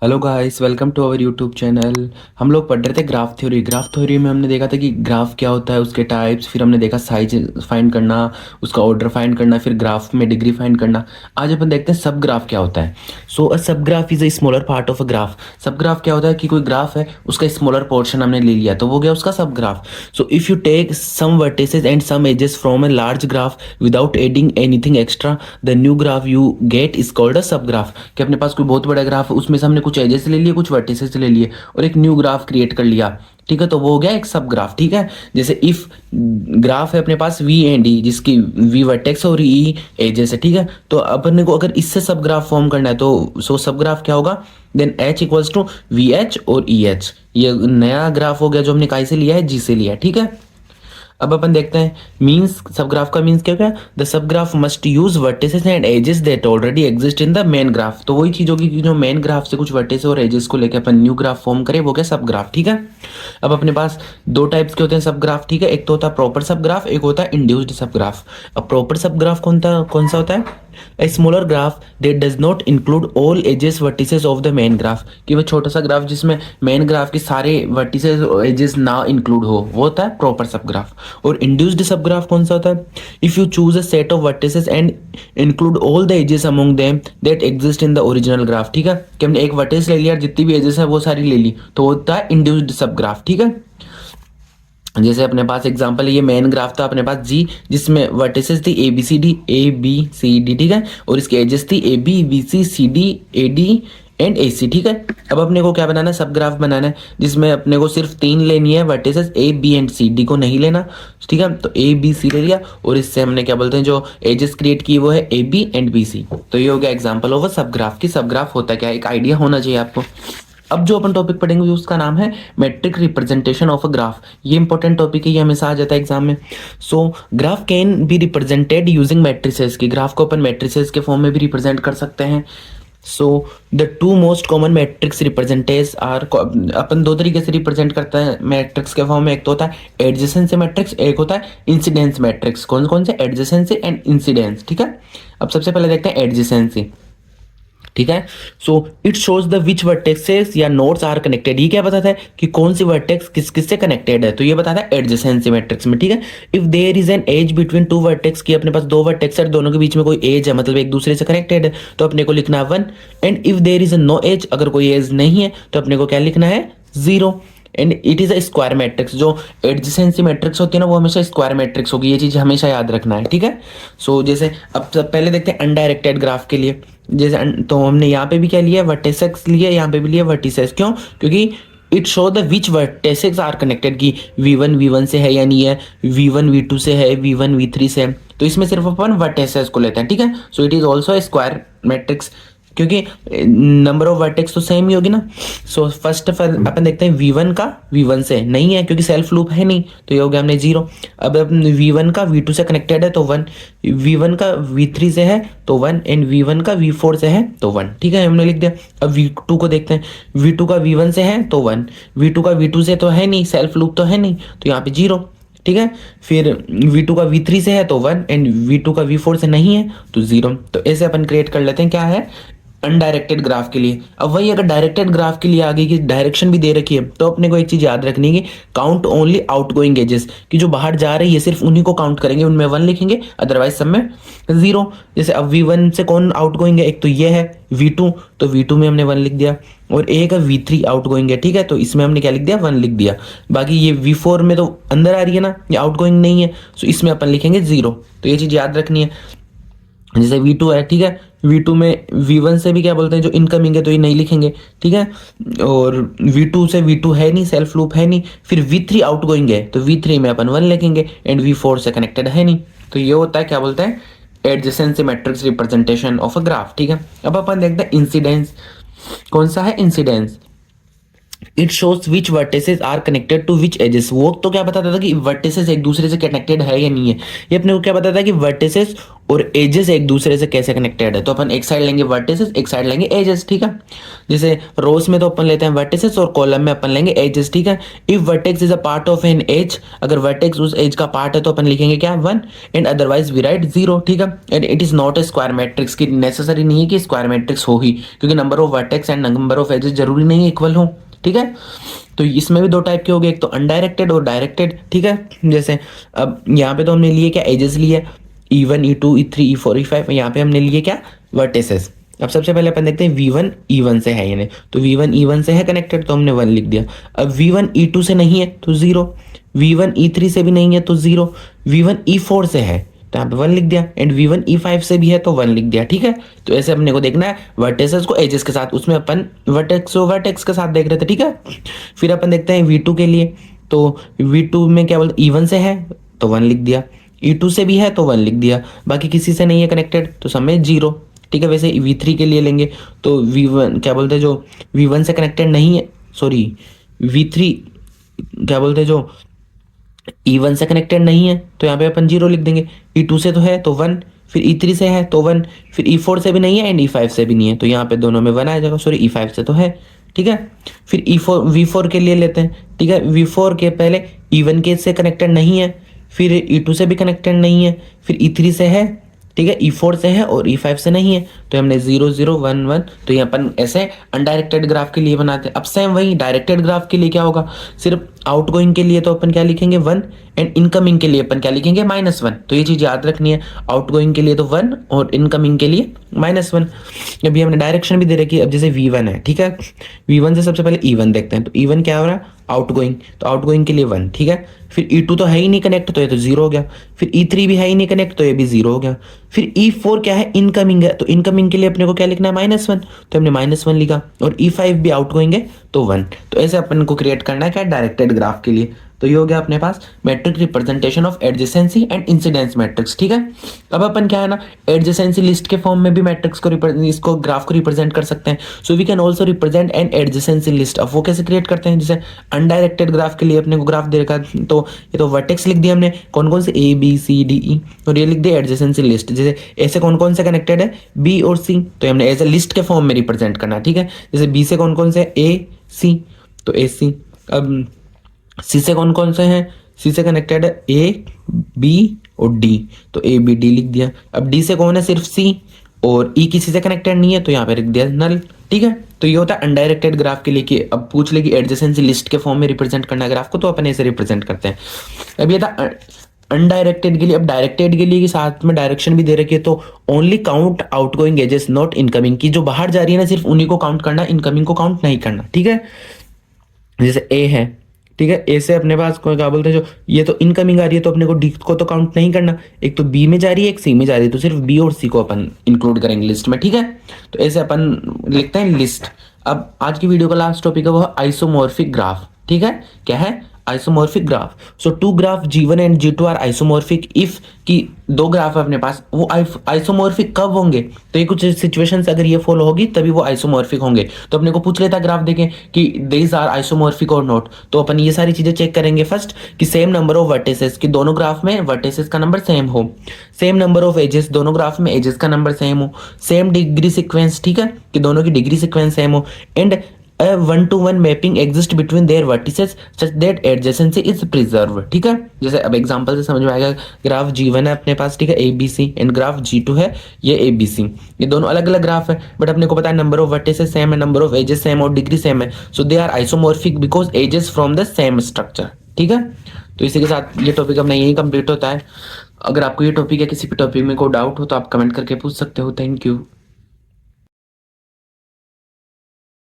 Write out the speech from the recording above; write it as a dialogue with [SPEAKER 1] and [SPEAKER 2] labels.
[SPEAKER 1] Hello guys, welcome to our YouTube channel. हम लोग पढ़ रहे थे ग्राफ थ्योरी में हमने देखा था कि ग्राफ क्या होता है, उसके टाइप्स, फिर हमने देखा साइज फाइंड करना, उसका ऑर्डर फाइंड करना, फिर ग्राफ में डिग्री फाइंड करना। आज अपन देखते हैं सब ग्राफ क्या होता है। So a subgraph is a smaller part of a graph. Subgraph क्या होता है कि कोई ग्राफ है, उसका स्मॉलर पोर्शन हमने ले लिया तो वो गया उसका subgraph. So if you take some vertices and some edges from a large graph without adding anything extra, the new graph you get is called a subgraph. कि अपने पास कोई बहुत बड़ा ग्राफ है, उसमें से हमने कुछ एजेस ले लिए, कुछ वर्टिसेस ले लिए और एक न्यू ग्राफ क्रिएट कर लिया। ठीक है, तो वो हो गया एक सब ग्राफ। ठीक है, जैसे इफ ग्राफ है अपने पास वी एंड ई, जिसकी वी वर्टेक्स और ई एजेस है। ठीक है, तो अपने को अगर इससे सब ग्राफ फॉर्म करना है तो सो सब ग्राफ क्या होगा, then H equals to V H और ई एच। ये नया ग्राफ हो गया जो हमने काय से लिया है, जी से लिया है। ठीक है, अब अपन देखते हैं मीन्स। सब ग्राफ का मीन्स क्या क्या, the subgraph must use vertices and edges that already exist in the main graph. तो वही चीज होगी कि जो मेन ग्राफ से कुछ वर्टिस और एजेस को लेकर अपन न्यू ग्राफ फॉर्म करें, वो क्या सब ग्राफ। ठीक है, अब अपने पास दो टाइप्स के होते हैं सब ग्राफ। ठीक है, एक तो होता है प्रॉपर सब ग्राफ, एक होता है इंड्यूस्ड सब ग्राफ। अब प्रॉपर सब ग्राफ कौन सा होता है, a smaller graph that does not include all edges vertices of the main graph. कि वो छोटा सा ग्राफ जिसमें मेन ग्राफ के सारे वर्टिसेस एजेस ना इंक्लूड हो, वो होता है प्रॉपर सब ग्राफ। और इंड्यूस्ड सब ग्राफ कौन सा होता है, if you choose a set of vertices and include all the edges among them that exist in the original graph. ठीक है, कि हमने एक वर्टिस ले लिया, जितनी भी एजेस है वो सारी ले ली, तो होता है इंड्यूस्ड सब ग्राफ। ठीक है, जैसे अपने पास एग्जांपल ये मेन ग्राफ था अपने पास जी, जिसमें वर्टिसेस थी ए बी सी डी। ठीक है, और इसके एजेस थी A B B C C D A D and A C. ठीक है, अब अपने को क्या बनाना है, सब ग्राफ बनाना है जिसमें अपने को सिर्फ तीन लेनी है vertices, A B and C, D को नहीं लेना। ठीक है, तो ए बी सी ले लिया और इससे हमने क्या बोलते हैं जो एजेस क्रिएट की वो है A B and B C. तो ये हो गया एग्जाम्पल ऑफ अ सब ग्राफ। की सब ग्राफ होता क्या है, एक आइडिया होना चाहिए आपको। अब जो अपन टॉपिक पढ़ेंगे उसका नाम है matrix representation of a graph. ये इंपॉर्टेंट टॉपिक है, ये हमेशा आ जाता है एग्जाम में। So graph can be represented using matrices. की ग्राफ को अपन मैट्रिसेस के फॉर्म में भी रिप्रेजेंट कर सकते हैं। So the two most common matrix representations are, अपन दो तरीके से रिप्रेजेंट करते हैं मैट्रिक्स के फॉर्म में। एक तो होता है एडजेसेंसी मैट्रिक्स, एक होता है इंसिडेंस मैट्रिक्स। कौन कौन से, एडजेसेंसी एंड इंसिडेंस। ठीक है, अब सबसे पहले देखते हैं एडजेसेंसी। ठीक है, so it shows the which vertexes या नोड्स आर कनेक्टेड। ये क्या बताता है कि कौन सी वर्टेक्स किस किस से कनेक्टेड है, तो ये बताता है एडजेसेंसी मैट्रिक्स में। ठीक है, if there is an edge between two vertex, की अपने पास दो वर्टेक्स है, दोनों के बीच में कोई एज है, मतलब एक दूसरे से कनेक्टेड है, तो अपने को लिखना है 1। And if there is no edge, अगर कोई एज नहीं है तो अपने को क्या लिखना है, 0। And it is a square matrix. जो एडजेसेंसी मैट्रिक्स होती है ना, वो हमेशा स्क्वायर मैट्रिक्स होगी, ये चीज हमेशा याद रखना है। ठीक है, सो जैसे अब सब पहले देखते हैं अनडायरेक्टेड ग्राफ के लिए। जैसे तो हमने यहाँ पे भी क्या लिया, वर्टेसेस लिए, यहाँ पे भी लिया वर्टिसेस। क्यों, क्योंकि it show the which vertices are connected, की V1 से है या नहीं है, V1 V2 से है, V1 V3 से है। तो इसमें सिर्फ अपन वर्टेसेस को लेते हैं। ठीक है, so it is also square matrix, क्योंकि नंबर ऑफ वर्टेक्स तो सेम ही होगी ना। सो फर्स्ट ऑफ ऑल अपन देखते हैं V1 का V1 से नहीं है, क्योंकि सेल्फ लूप है नहीं, तो ये हो गया हमने 0। अब V1 का V2 से कनेक्टेड है तो 1, V1 का V3 से है तो 1, एंड V1 का V4 से है तो 1। ठीक है, हमने लिख दिया। अब V2 को देखते हैं, V2 का V1 से है तो 1, V2 का V2 से तो है नहीं, सेल्फ लूप तो है नहीं, तो यहाँ पे 0। ठीक है, फिर V2 का V3 से है तो 1, एंड V2 का V4 से नहीं है तो 0। तो ऐसे अपन क्रिएट कर लेते हैं, क्या है, अनडायरेक्टेड ग्राफ के लिए। अब वही अगर डायरेक्टेड ग्राफ के लिए आगे की डायरेक्शन भी दे रखी है, तो अपने को एक चीज याद रखनी है कि काउंट ओनली आउटगोइंग एजेस, कि जो बाहर जा रही है सिर्फ उन्हीं को काउंट करेंगे, उनमें 1 लिखेंगे, अदरवाइज सब में 0। जैसे अब V1 से कौन आउटगोइंग है, एक तो ये है V2, तो V2 में हमने 1 लिख दिया, और एक है V3 आउटगोइंग है। ठीक है, तो इसमें हमने क्या लिख दिया, 1 लिख दिया। बाकी ये V4 में तो अंदर आ रही है ना, ये आउटगोइंग नहीं है, तो इसमें अपन लिखेंगे 0। तो ये चीज याद रखनी है। जैसे V2 है, ठीक है, V2 में V1 से भी क्या बोलते हैं, जो इनकमिंग है तो ये नहीं लिखेंगे। ठीक है, और V2 से V2 है नहीं, सेल्फ लूप है नहीं, फिर V3 आउटगोइंग है तो V3 में अपन 1 लिखेंगे, एंड V4 से कनेक्टेड है नहीं। तो ये होता है क्या बोलते हैं, adjacency matrix representation of a graph. ठीक है, अब अपन देखते हैं इंसिडेंस। कौन सा है incidence, it shows which vertices are connected to which edges. वो तो क्या बताता था कि वर्टिसेस एक दूसरे से कनेक्टेड है या नहीं है, ये अपने को क्या बताता है कि वर्टिसेस और एजेस एक दूसरे से कैसे कनेक्टेड है। तो अपन एक साइड लेंगे वर्टिसेस, एक साइड लेंगे एजेस, ठीक है। जैसे रोज में तो अपन लेते हैं वर्टिसेस और कॉलम में अपन लेंगे एजेस, ठीक है। If vertex is a part of an edge, अगर वर्टेक्स उस एज का पार्ट है तो अपन लिखेंगे क्या 1, एंड अदरवाइज वी राइट 0, ठीक है। And it is not a square matrix, की नेसेसरी नहीं है कि स्क्वायर मैट्रिक्स हो ही, क्योंकि number of vertex and number of edges जरूरी नहीं इक्वल हो, ठीक है। तो इसमें भी दो टाइप के हो गए, एक तो अनडायरेक्टेड और डायरेक्टेड, ठीक है। जैसे अब यहाँ पे तो हमने लिए क्या एजेस लिए, E1 E2 E3 E4 E5, यहाँ पे हमने लिए क्या वर्टिसेस। अब सबसे पहले अपन देखते हैं V1 E1 से है या नहीं, तो V1 E1 से है कनेक्टेड तो हमने 1 लिख दिया। अब V1 E2 से नहीं है तो 0, V1 E3 से भी नहीं है तो 0, V1 E4 से है तो यहाँ पे 1 लिख दिया, एंड V1 E5 से भी है तो 1 लिख दिया, ठीक है। तो ऐसे अपने को देखना है वर्टेसेस को एजेस के साथ, उसमें अपन वर्टेक्स के साथ देख रहे थे, ठीक है। फिर अपन देखते हैं V2 के लिए, तो V2 में क्या बोलते E1 से है तो 1 लिख दिया, E2 से भी है तो 1 लिख दिया, बाकी किसी से नहीं है कनेक्टेड तो सब में 0, ठीक है। वैसे V3 के लिए लेंगे तो V1 क्या बोलते हैं जो V1 से कनेक्टेड नहीं है, सॉरी V3 क्या बोलते हैं जो E1 से कनेक्टेड नहीं है तो यहाँ पे अपन 0 लिख देंगे, E2 से तो है तो 1, फिर E3 से है तो 1, फिर E4 से भी नहीं है एंड E5 से भी नहीं है तो यहाँ पे दोनों में 1 आ जाएगा, सॉरी E5 से तो है, ठीक है। फिर E4 V4 के लिए लेते हैं, ठीक है। V4 के पहले E1 के से कनेक्टेड नहीं है, फिर E2 से भी कनेक्टेड नहीं है, फिर E3 से है, ठीक है। E4 से है और E5 से नहीं है तो हमने 0 0 1 1, तो ये अपन ऐसे अनडायरेक्टेड ग्राफ के लिए बनाते हैं। अब सेम वही डायरेक्टेड ग्राफ के लिए क्या होगा, सिर्फ आउटगोइंग के लिए तो अपन क्या लिखेंगे 1, एंड इनकमिंग के लिए अपन क्या लिखेंगे -1। तो ये चीज याद रखनी है, आउटगोइंग के लिए तो 1 और इनकमिंग के लिए -1। अभी हमने डायरेक्शन भी दे रखी है। अब जैसे V1 है, ठीक है, V1 से सबसे पहले E1 देखते हैं, तो E1 क्या हो रहा है आउटगोइंग, तो आउटगोइंग के लिए 1, ठीक है। फिर E2 तो है ही नहीं कनेक्ट तो ये तो 0 हो गया, फिर E3 भी है ही नहीं कनेक्ट तो ये भी 0 हो गया, फिर E4 क्या है इनकमिंग है, तो इनकमिंग के लिए अपने को क्या लिखना है -1, तो हमने -1 लिखा, और E5 भी आउटगोइंग है तो 1। तो ऐसे अपन को क्रिएट करना है क्या डायरेक्टेड ग्राफ के लिए। तो ये हो गया अपने पास matrix representation of adjacency and incidence matrix, ठीक है। अब अपन क्या है ना एडजेसेंसी लिस्ट के फॉर्म में भी मैट्रिक्स को इसको ग्राफ को रिप्रेजेंट कर सकते हैं। So we can also represent an adjacency list. अब वो कैसे क्रिएट करते हैं, जैसे अनडायरेक्टेड ग्राफ के लिए अपने को ग्राफ दे रखा है, तो ये तो वर्टेक्स लिख दिया हमने कौन कौन से A B C D E, और ये लिख दिया एडजेसेंसी लिस्ट, जैसे ऐसे कौन कौन से कनेक्टेड है B और C, तो हमने एज ए लिस्ट के फॉर्म में रिप्रेजेंट करना, ठीक है। जैसे B से कौन कौन से A C तो AC, अब सी से कौन कौन से हैं, सी से कनेक्टेड है A B और D, तो A B D लिख दिया। अब D से कौन है सिर्फ C, और E किसी से कनेक्टेड नहीं है तो यहाँ पे लिख दिया नल, ठीक है। तो ये होता है अनडायरेक्टेड ग्राफ के लिए कि अब पूछ ले कि एडजेसेंसी लिस्ट के फॉर्म में रिप्रेजेंट करना है ग्राफ को, तो अपन ऐसे रिप्रेजेंट करते हैं। अब ये था अनडायरेक्टेड के लिए। अब डायरेक्टेड के लिए कि साथ में डायरेक्शन भी दे रखी है, तो only count outgoing edges not incoming, की जो बाहर जा रही है ना सिर्फ उन्हीं को काउंट करना, इनकमिंग को काउंट नहीं करना, ठीक है। जैसे A है, ठीक है, ए से अपने पास कोई क्या बोलते हैं जो ये तो इनकमिंग आ रही है तो अपने को डी को तो काउंट नहीं करना, एक तो बी में जा रही है एक सी में जा रही है, तो सिर्फ बी और सी को अपन इंक्लूड करेंगे लिस्ट में, ठीक है। तो ऐसे अपन लिखते हैं लिस्ट। अब आज की वीडियो का लास्ट टॉपिक है वो आइसोमॉर्फिक ग्राफ, ठीक है। क्या है isomorphic graph. So two graph G1 and G2 are isomorphic if कि दो ग्राफ है अपने पास, वो आइसोमॉर्फिक कब होंगे, तो ये कुछ सिचुएशंस अगर ये फॉलो होगी तभी वो आइसोमॉर्फिक होंगे। तो अपने को पूछ लेता ग्राफ देखें कि दीज आर आइसोमॉर्फिक और नॉट, तो अपन ये सारी चीजें चेक करेंगे फर्स्ट कि सेम नंबर ऑफ वर्टिसेस, कि दोनों ग्राफ में वर्टिसेस का नंबर सेम हो, सेम नंबर ऑफ एजेस, दोनों ग्राफ में एजेस का नंबर सेम हो, सेम डिग्री सीक्वेंस, ठीक है, कि दोनों की डिग्री सीक्वेंस सेम हो, and a one-to-one mapping exists between their vertices such that adjacency is preserved, ठीक है। जैसे अब एग्जांपल से समझ में आएगा, ग्राफ G1 है अपने पास, ठीक है, ABC, एंड ग्राफ G2 है ये ABC, ये दोनों अलग अलग ग्राफ है, बट अपने को पता है नंबर ऑफ वर्टिसेस सेम है, नंबर ऑफ एजेस सेम और डिग्री सेम है, so they are isomorphic because edges from the same structure, ठीक है। तो इसी के साथ ये टॉपिक अपना यही कंप्लीट होता है। अगर आपको ये टॉपिक या किसी भी टॉपिक में कोई डाउट हो तो आप कमेंट करके पूछ सकते हो। Thank you.